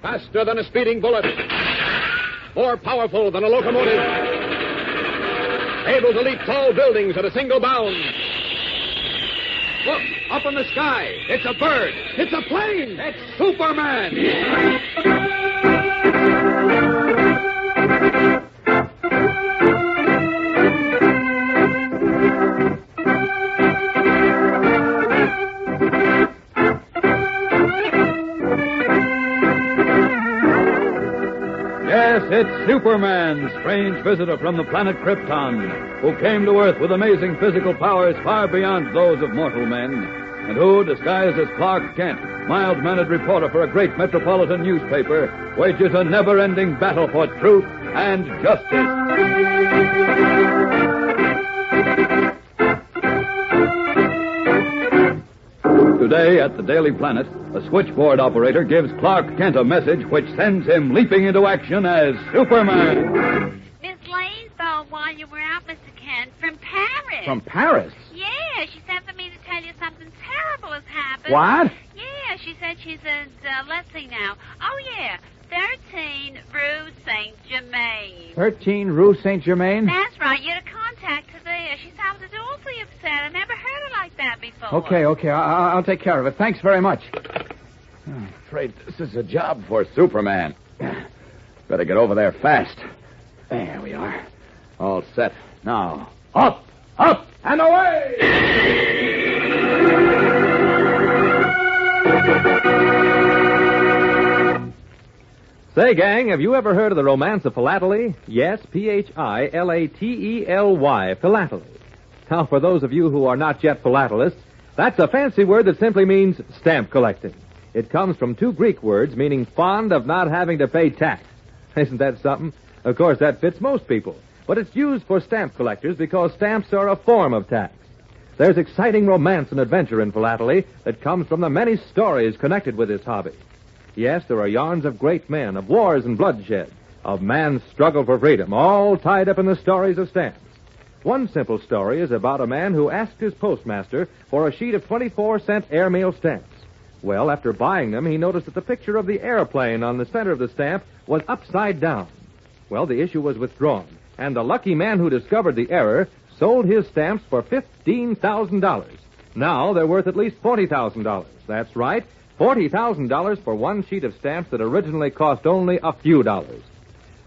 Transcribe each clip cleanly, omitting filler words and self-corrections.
Faster than a speeding bullet. More powerful than a locomotive. Able to leap tall buildings at a single bound. Look, up in the sky. It's a bird. It's a plane. It's Superman. Yes, it's Superman, strange visitor from the planet Krypton, who came to Earth with amazing physical powers far beyond those of mortal men, and who, disguised as Clark Kent, mild-mannered reporter for a great metropolitan newspaper, wages a never-ending battle for truth and justice. Today at the Daily Planet, a switchboard operator gives Clark Kent a message which sends him leaping into action as Superman. Miss Lane phoned while you were out, Mr. Kent, from Paris. From Paris? Yeah, she sent for me to tell you something terrible has happened. What? Yeah, she said she's at, let's see now. Oh, yeah, 13 Rue Saint-Germain. 13 Rue Saint-Germain? That's right, you're to contact her there. She sounded awfully upset. I never heard her like that before. Okay. I'll take care of it. Thanks very much. I'm afraid this is a job for Superman. Better get over there fast. There we are. All set. Now, up, and away! Say, gang, have you ever heard of the romance of philately? Yes, P-H-I-L-A-T-E-L-Y, philately. Now, for those of you who are not yet philatelists, that's a fancy word that simply means stamp collecting. It comes from two Greek words meaning fond of not having to pay tax. Isn't that something? Of course, that fits most people. But it's used for stamp collectors because stamps are a form of tax. There's exciting romance and adventure in philately that comes from the many stories connected with this hobby. Yes, there are yarns of great men, of wars and bloodshed, of man's struggle for freedom, all tied up in the stories of stamps. One simple story is about a man who asked his postmaster for a sheet of 24-cent airmail stamps. Well, after buying them, he noticed that the picture of the airplane on the center of the stamp was upside down. Well, the issue was withdrawn, and the lucky man who discovered the error sold his stamps for $15,000. Now they're worth at least $40,000. That's right, $40,000 for one sheet of stamps that originally cost only a few dollars.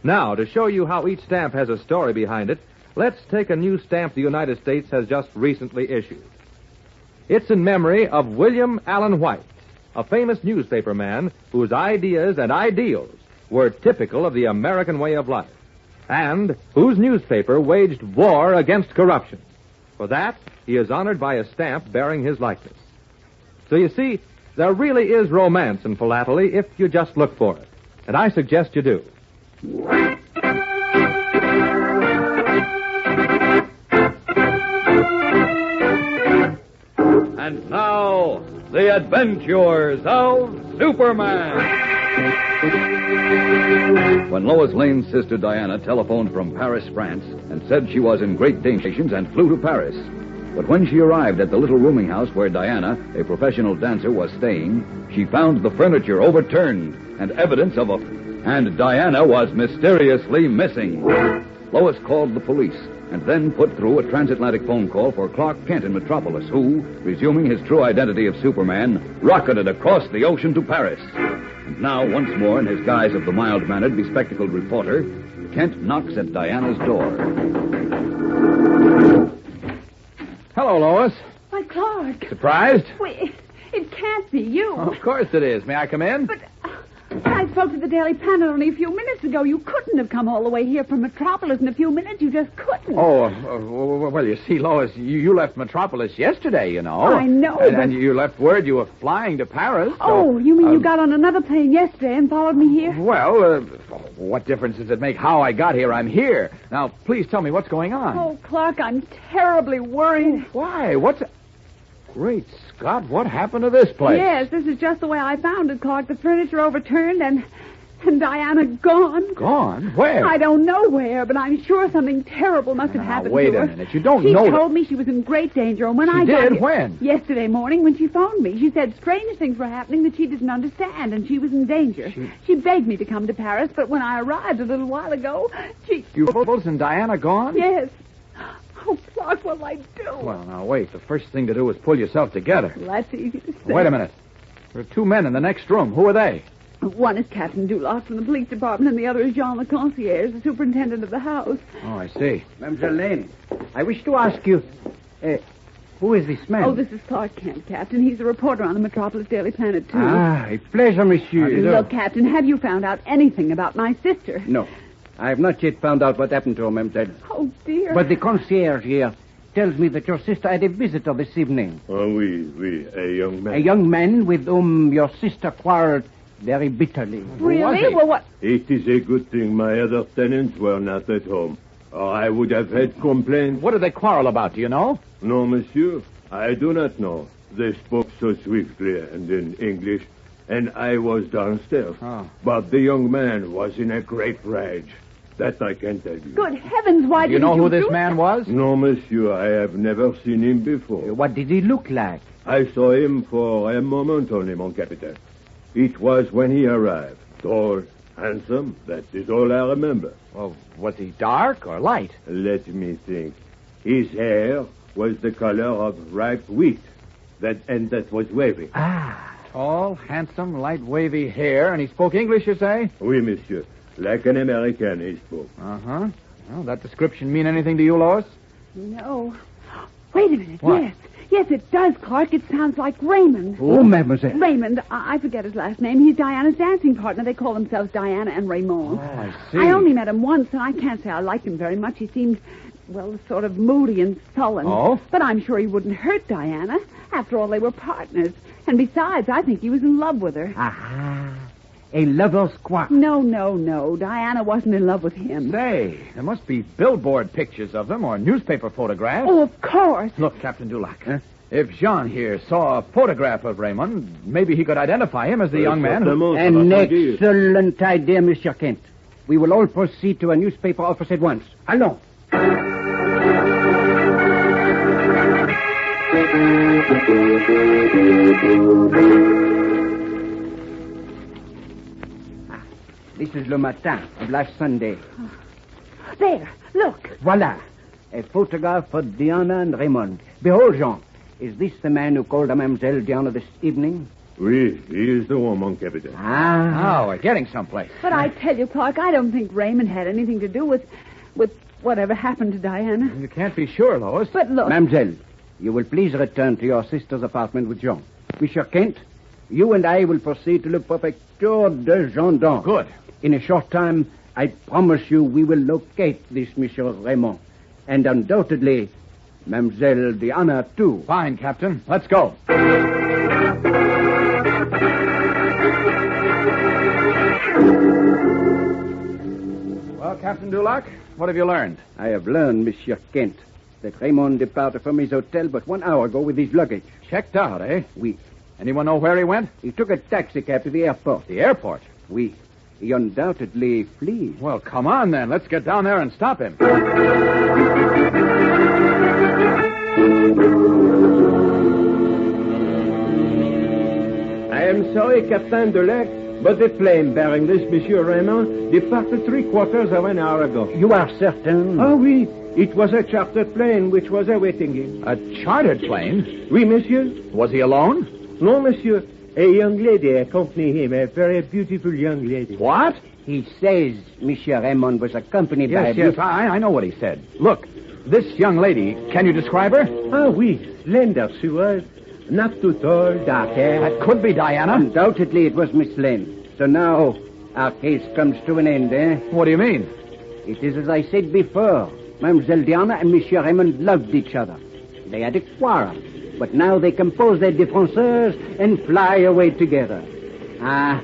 Now, to show you how each stamp has a story behind it, let's take a new stamp the United States has just recently issued. It's in memory of William Allen White, a famous newspaper man whose ideas and ideals were typical of the American way of life, and whose newspaper waged war against corruption. For that, he is honored by a stamp bearing his likeness. So you see, there really is romance in philately if you just look for it. And I suggest you do. And now, the adventures of Superman. When Lois Lane's sister Diana telephoned from Paris, France, and said she was in great danger and flew to Paris. But when she arrived at the little rooming house where Diana, a professional dancer, was staying, she found the furniture overturned and evidence of and Diana was mysteriously missing. Lois called the police and then put through a transatlantic phone call for Clark Kent in Metropolis, who, resuming his true identity of Superman, rocketed across the ocean to Paris. And now, once more in his guise of the mild-mannered, bespectacled reporter, Kent knocks at Diana's door. Hello, Lois. Why, Clark. Surprised? Wait, it can't be you. Oh, of course it is. May I come in? But I spoke to the Daily Planet only a few minutes ago. You couldn't have come all the way here from Metropolis in a few minutes. You just couldn't. Oh, well, you see, Lois, you left Metropolis yesterday, you know. I know, and you left word you were flying to Paris. So, oh, you mean you got on another plane yesterday and followed me here? Well, what difference does it make how I got here? I'm here. Now, please tell me what's going on. Oh, Clark, I'm terribly worried. Why? Great Scott, what happened to this place? Yes, this is just the way I found it, Clark. The furniture overturned and And Diana gone. Gone? Where? I don't know where, but I'm sure something terrible must have happened wait to her. a minute. You don't she know She told me she was in great danger, and when I She got did? here- When? Yesterday morning when she phoned me. She said strange things were happening that she didn't understand, and she was in danger. She begged me to come to Paris, but when I arrived a little while ago, she... Bubbles and Diana gone? Yes. Oh, Clark, what'll I do? Well, now, wait. The first thing to do is pull yourself together. Well, that's easy to say. Wait a minute. There are two men in the next room. Who are they? One is Captain Duloc from the police department, and the other is Jean le Concierge, the superintendent of the house. Oh, I see. Mademoiselle Lane, I wish to ask you, who is this man? Oh, this is Clark Kent, Captain. He's a reporter on the Metropolis Daily Planet, too. A pleasure, monsieur. How do you do? Look, Captain, have you found out anything about my sister? No, I have not yet found out what happened to her, mademoiselle. Oh, dear. But the concierge here tells me that your sister had a visitor this evening. Oh, oui, a young man. A young man with whom your sister quarreled very bitterly. Really? Well, what... It is a good thing my other tenants were not at home, or I would have had complaints. What did they quarrel about? Do you know? No, monsieur, I do not know. They spoke so swiftly and in English, and I was downstairs. Oh. But the young man was in a great rage. That I can tell you. Good heavens, why Do you didn't know who do this man that? was? No, monsieur, I have never seen him before. What did he look like? I saw him for a moment only, mon capitaine. It was when he arrived. Tall, handsome, that is all I remember. Well, was he dark or light? Let me think. His hair was the color of ripe wheat, and that was wavy. Tall, handsome, light, wavy hair, and he spoke English, you say? Oui, monsieur. Like an American, he spoke. Uh-huh. Well, that description mean anything to you, Lois? No. Wait a minute. What? Yes. Yes, it does, Clark. It sounds like Raymond. Oh, mademoiselle. Raymond, I forget his last name. He's Diana's dancing partner. They call themselves Diana and Raymond. Oh, I see. I only met him once, and I can't say I liked him very much. He seemed, well, sort of moody and sullen. Oh? But I'm sure he wouldn't hurt Diana. After all, they were partners. And besides, I think he was in love with her. Aha. A lover's quarrel. No. Diana wasn't in love with him. Say, there must be billboard pictures of them or newspaper photographs. Oh, of course. Look, Captain Dulac. If Jean here saw a photograph of Raymond, maybe he could identify him as the young man who... An excellent idea, Monsieur Kent. We will all proceed to a newspaper office at once. Allons. This is Le Matin of last Sunday. There, look. Voilà. A photograph for Diana and Raymond. Behold, Jean. Is this the man who called on Mademoiselle Diana this evening? Oui, he is the one, mon capitaine. Oh, we're getting someplace. But I tell you, Clark, I don't think Raymond had anything to do with whatever happened to Diana. You can't be sure, Lois. But look. Mademoiselle, you will please return to your sister's apartment with Jean. Monsieur Kent, you and I will proceed to the Prefecture de Gendarme. Good. In a short time, I promise you we will locate this Monsieur Raymond. And undoubtedly, Mademoiselle Diana, too. Fine, Captain. Let's go. Well, Captain Dulac, what have you learned? I have learned, Monsieur Kent, that Raymond departed from his hotel but 1 hour ago with his luggage. Checked out, eh? Oui. Anyone know where he went? He took a taxi cab to the airport. The airport. Oui. He undoubtedly flees. Well, come on, then. Let's get down there and stop him. I am sorry, Captain Dulac, but the plane bearing this Monsieur Raymond departed 3/4 of an hour ago. You are certain? Oh, oui. It was a chartered plane which was awaiting him. A chartered plane? Oui, monsieur. Was he alone? No, monsieur. A young lady accompanied him, a very beautiful young lady. What? He says Monsieur Raymond was accompanied by a Yes, I know what he said. Look, this young lady, can you describe her? Ah, oui. Slender she was. Not too tall, dark hair. That could be Diana. Undoubtedly it was Miss Lane. So now our case comes to an end, eh? What do you mean? It is as I said before. Mademoiselle Diana and Monsieur Raymond loved each other. They had a quarrel. But now they compose their differences and fly away together. Ah.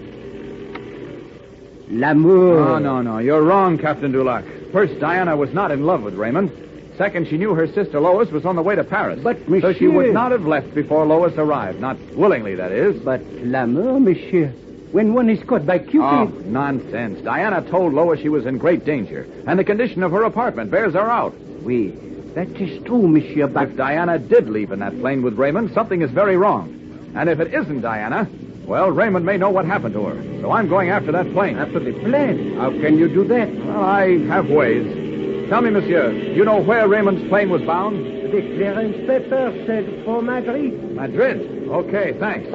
L'amour. No. You're wrong, Captain Dulac. First, Diana was not in love with Raymond. Second, she knew her sister Lois was on the way to Paris. But, So she monsieur- would not have left before Lois arrived. Not willingly, that is. But l'amour, monsieur. when one is caught by Cupid... Oh, nonsense. Diana told Lois she was in great danger, and the condition of her apartment bears her out. Oui, that is true, monsieur, but... If Diana did leave in that plane with Raymond, something is very wrong. And if it isn't Diana, well, Raymond may know what happened to her. So I'm going after that plane. After the plane? How can you do that? Well, I have ways. Tell me, monsieur, you know where Raymond's plane was bound? The clearance paper said for Madrid. Madrid? Okay, thanks.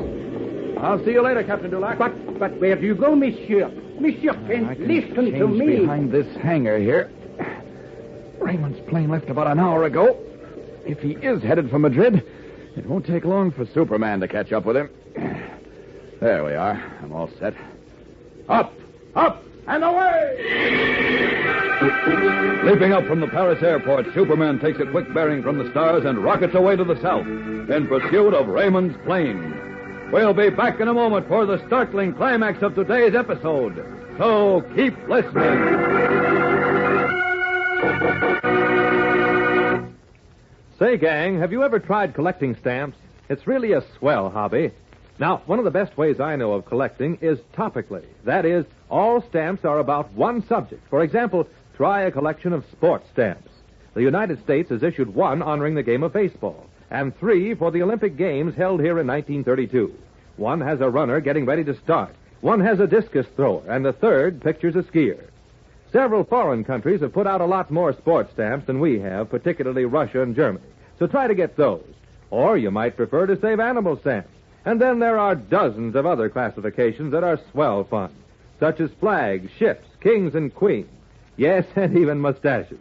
I'll see you later, Captain Dulac. But where do you go, monsieur? Monsieur, listen to me. Behind this hangar here. Raymond's plane left about an hour ago. If he is headed for Madrid, it won't take long for Superman to catch up with him. There we are. I'm all set. Up, and away! Leaping up from the Paris airport, Superman takes a quick bearing from the stars and rockets away to the south in pursuit of Raymond's plane. We'll be back in a moment for the startling climax of today's episode. So keep listening. Say, gang, have you ever tried collecting stamps? It's really a swell hobby. Now, one of the best ways I know of collecting is topically. That is, all stamps are about one subject. For example, try a collection of sports stamps. The United States has issued one honoring the game of baseball, and 3 for the Olympic Games held here in 1932. One has a runner getting ready to start. One has a discus thrower, and the third pictures a skier. Several foreign countries have put out a lot more sports stamps than we have, particularly Russia and Germany. So try to get those. Or you might prefer to save animal stamps. And then there are dozens of other classifications that are swell fun, such as flags, ships, kings and queens. Yes, and even mustaches.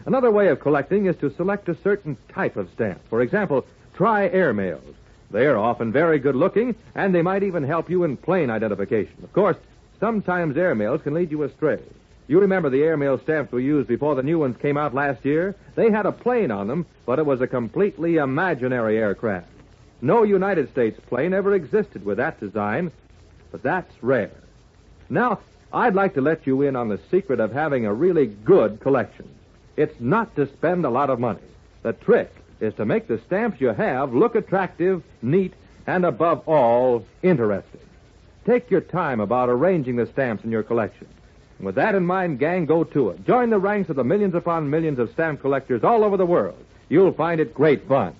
Another way of collecting is to select a certain type of stamp. For example, try airmails. They are often very good looking, and they might even help you in plane identification. Of course, sometimes airmails can lead you astray. You remember the airmail stamps we used before the new ones came out last year? They had a plane on them, but it was a completely imaginary aircraft. No United States plane ever existed with that design, but that's rare. Now, I'd like to let you in on the secret of having a really good collection. It's not to spend a lot of money. The trick is to make the stamps you have look attractive, neat, and above all, interesting. Take your time about arranging the stamps in your collection. And with that in mind, gang, go to it. Join the ranks of the millions upon millions of stamp collectors all over the world. You'll find it great fun.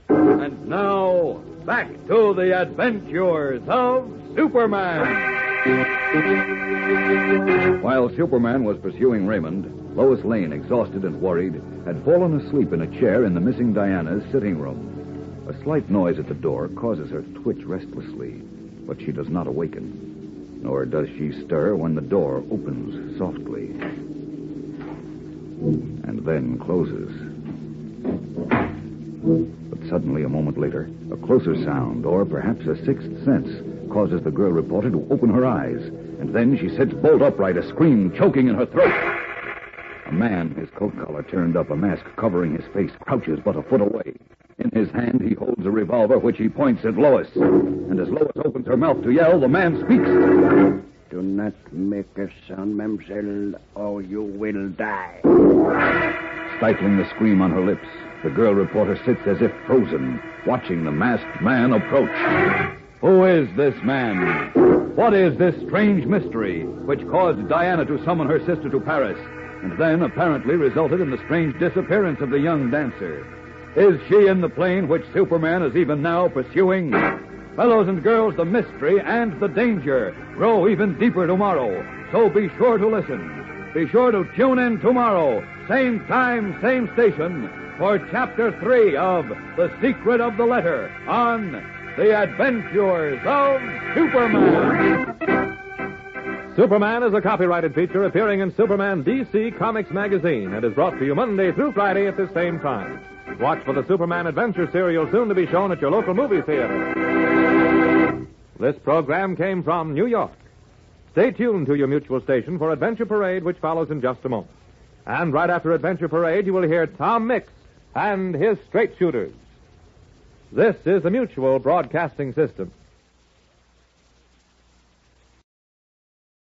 And now, back to the adventures of Superman. While Superman was pursuing Raymond, Lois Lane, exhausted and worried, had fallen asleep in a chair in the missing Diana's sitting room. A slight noise at the door causes her to twitch restlessly, but she does not awaken. Nor does she stir when the door opens softly and then closes. But suddenly, a moment later, a closer sound, or perhaps a sixth sense, causes the girl reporter to open her eyes, and then she sits bolt upright, a scream choking in her throat. A man, his coat collar turned up, a mask covering his face, crouches but a foot away. In his hand, he holds a revolver, which he points at Lois. And as Lois opens her mouth to yell, the man speaks. Do not make a sound, mademoiselle, or you will die. Stifling the scream on her lips, the girl reporter sits as if frozen, watching the masked man approach. Who is this man? What is this strange mystery which caused Diana to summon her sister to Paris, and then apparently resulted in the strange disappearance of the young dancer? Is she in the plane which Superman is even now pursuing? Fellows and girls, the mystery and the danger grow even deeper tomorrow. So be sure to listen. Be sure to tune in tomorrow, same time, same station, for Chapter 3 of The Secret of the Letter on The Adventures of Superman. Superman is a copyrighted feature appearing in Superman DC Comics magazine and is brought to you Monday through Friday at the same time. Watch for the Superman Adventure serial soon to be shown at your local movie theater. This program came from New York. Stay tuned to your mutual station for Adventure Parade, which follows in just a moment. And right after Adventure Parade, you will hear Tom Mix and his Straight Shooters. This is the Mutual Broadcasting System.